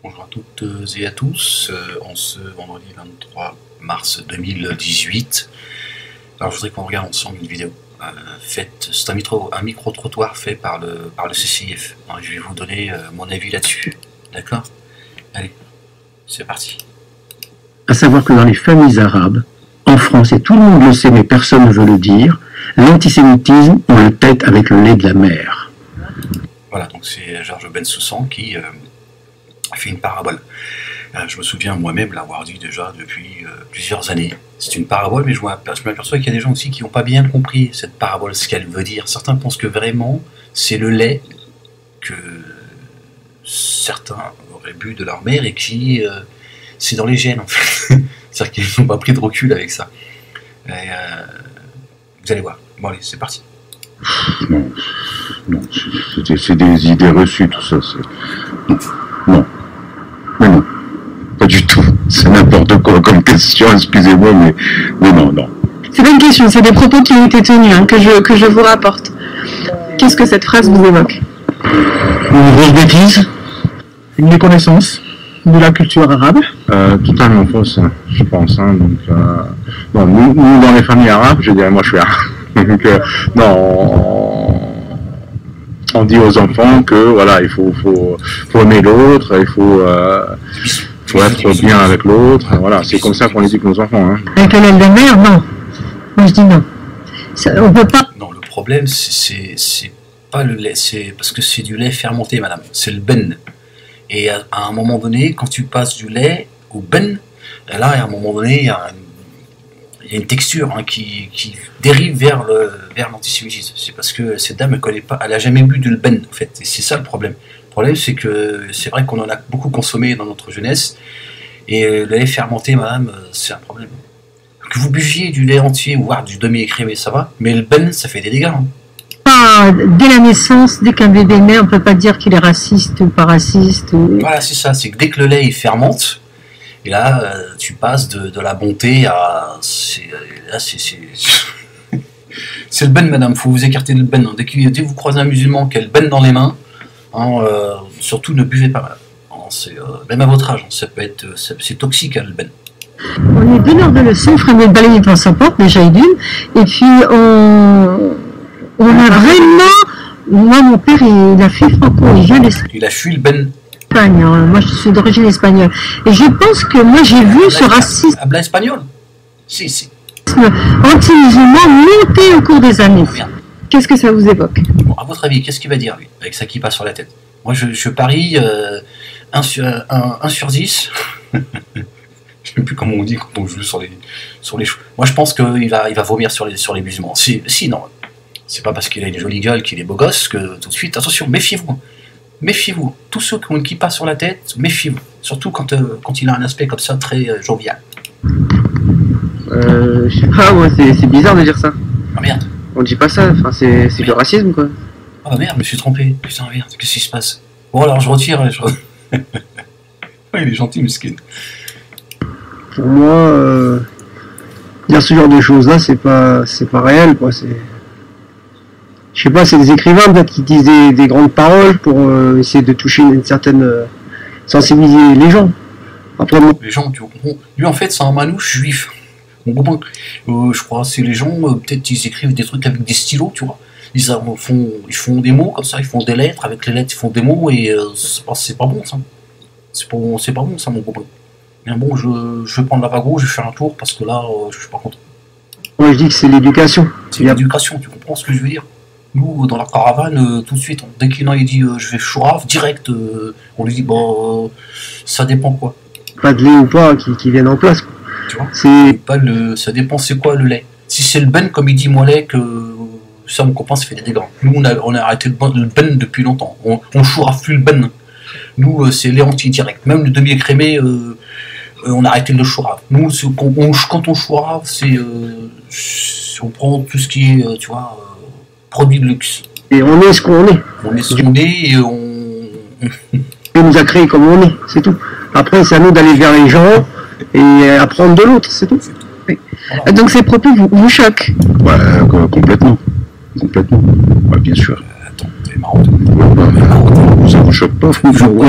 Bonjour à toutes et à tous, en ce vendredi 23 mars 2018. Alors je voudrais qu'on regarde ensemble une vidéo faite, c'est un micro-trottoir fait par le CCIF. Alors, je vais vous donner mon avis là-dessus, d'accord? Allez, c'est parti. À savoir que dans les familles arabes, en France, et tout le monde le sait mais personne ne veut le dire, l'antisémitisme, on le tête avec le lait de la mère. Voilà, donc c'est Georges Bensoussan qui fait une parabole. Je me souviens moi-même l'avoir dit déjà depuis plusieurs années. C'est une parabole, mais je m'aperçois qu'il y a des gens aussi qui n'ont pas bien compris cette parabole, ce qu'elle veut dire. Certains pensent que vraiment c'est le lait que certains auraient bu de leur mère et qui c'est dans les gènes en fait. C'est-à-dire qu'ils n'ont pas pris de recul avec ça. Et, vous allez voir. Bon allez, c'est parti. Non, c'est des idées reçues tout ça. Non, mais non, pas du tout. C'est n'importe quoi comme question, excusez-moi, mais non. C'est pas une question, c'est des propos qui ont été tenus, hein, que je vous rapporte. Qu'est-ce que cette phrase vous évoque? Une grosse bêtise, une méconnaissance de la culture arabe. Totalement fausse, hein, je pense. Hein, donc, non, nous, dans les familles arabes, je dirais, moi je suis arabe. Donc, non, on dit aux enfants que voilà, il faut aimer l'autre, il faut être bien avec l'autre. Voilà, c'est comme ça qu'on éduque nos enfants. Hein. Avec le lait de la mère, non. Moi je dis non. On peut pas. Non, le problème c'est pas le lait, c'est parce que c'est du lait fermenté, madame. C'est le ben. Et à un moment donné, quand tu passes du lait au ben, là, à un moment donné, il y a une texture hein, qui dérive vers l'antisémitisme. C'est parce que cette dame, elle a jamais bu du ben, en fait. Et c'est ça le problème. Le problème, c'est que c'est vrai qu'on en a beaucoup consommé dans notre jeunesse. Et le lait fermenté, madame, c'est un problème. Que vous buviez du lait entier ou voire du demi-écrémé, ça va. Mais le ben, ça fait des dégâts. Hein. Dès la naissance, dès qu'un bébé naît, on ne peut pas dire qu'il est raciste ou pas raciste. Voilà, c'est ça. C'est que dès que le lait il fermente, et là, tu passes de la bonté à... C'est le ben, madame. Il faut vous écarter de le ben. Dès que vous croisez un musulman qui a le ben dans les mains, hein, surtout ne buvez pas. Hein, même à votre âge, ça peut être, c'est toxique hein, le ben. On est donneur de leçons, ferait de balayer devant sa porte, déjà et d'une. Et puis, on a vraiment... Moi, mon père, il a fui Franco, il vient d'Espagne. Il a fui le ben. Moi, je suis d'origine espagnole. Et je pense que moi, j'ai vu ce racisme... Habla espagnol? Si. Anti-musulman monter au cours des années. Qu'est-ce que ça vous évoque? Bon, à votre avis, qu'est-ce qu'il va dire, lui, avec sa kippa sur la tête? Moi, je parie 1 sur 10. Je ne sais plus comment on dit quand on joue sur les choux. Moi, je pense qu'il va vomir sur les musulmans. Si, non. C'est pas parce qu'il a une jolie gueule qu'il est beau gosse que tout de suite, attention, méfiez-vous. Méfiez-vous. Tous ceux qui ont une kippa sur la tête, méfiez-vous. Surtout quand il a un aspect comme ça, très jovial. Je sais pas, moi, c'est bizarre de dire ça. Ah merde. On dit pas ça, enfin, c'est du racisme, quoi. Ah merde, je me suis trompé. Putain, merde, qu'est-ce qui se passe? Bon, alors, je retire. Ouais, il est gentil, miskin. Pour moi, dire ce genre de choses-là, c'est pas réel, quoi. Je sais pas, c'est des écrivains peut-être qui disent des grandes paroles pour essayer de toucher une certaine sensibiliser les gens. Après, les gens, tu comprends. Lui, en fait, c'est un manouche juif. On comprend. Je crois, c'est les gens, peut-être ils écrivent des trucs avec des stylos, tu vois. Ils font des mots comme ça, ils font des lettres, avec les lettres, ils font des mots, et c'est pas bon, ça. C'est pas bon, ça, mon copain. Mais bon, je vais prendre la vague, je vais faire un tour, parce que là, je suis pas content. Moi, je dis que c'est l'éducation. C'est l'éducation, tu comprends ce que je veux dire? Nous, dans la caravane, tout de suite, dès qu'il dit je vais chourave, direct, on lui dit bon, ça dépend quoi. Pas de lait ou pas qui viennent en place. Quoi. Tu vois, ça dépend c'est quoi le lait. Si c'est le ben, comme il dit moi lait, que ça, mon copain, ça fait des dégâts. Nous, on a arrêté le ben depuis longtemps. On chourave plus le ben. Nous, c'est lait entier direct. Même le demi-écrémé, on a arrêté le chourave. Nous, quand on chourave, on prend tout ce qui est, tu vois. Produit de luxe. Et on est ce qu'on est. On est ce qu'on est et Il nous a créé comme on est, c'est tout. Après, c'est à nous d'aller vers les gens et apprendre de l'autre, c'est tout. Oui. Voilà. Donc ces propos vous choquent? Ouais, complètement. Ouais, bien sûr. Attends, t'es marrant. Ça vous choque pas, vous?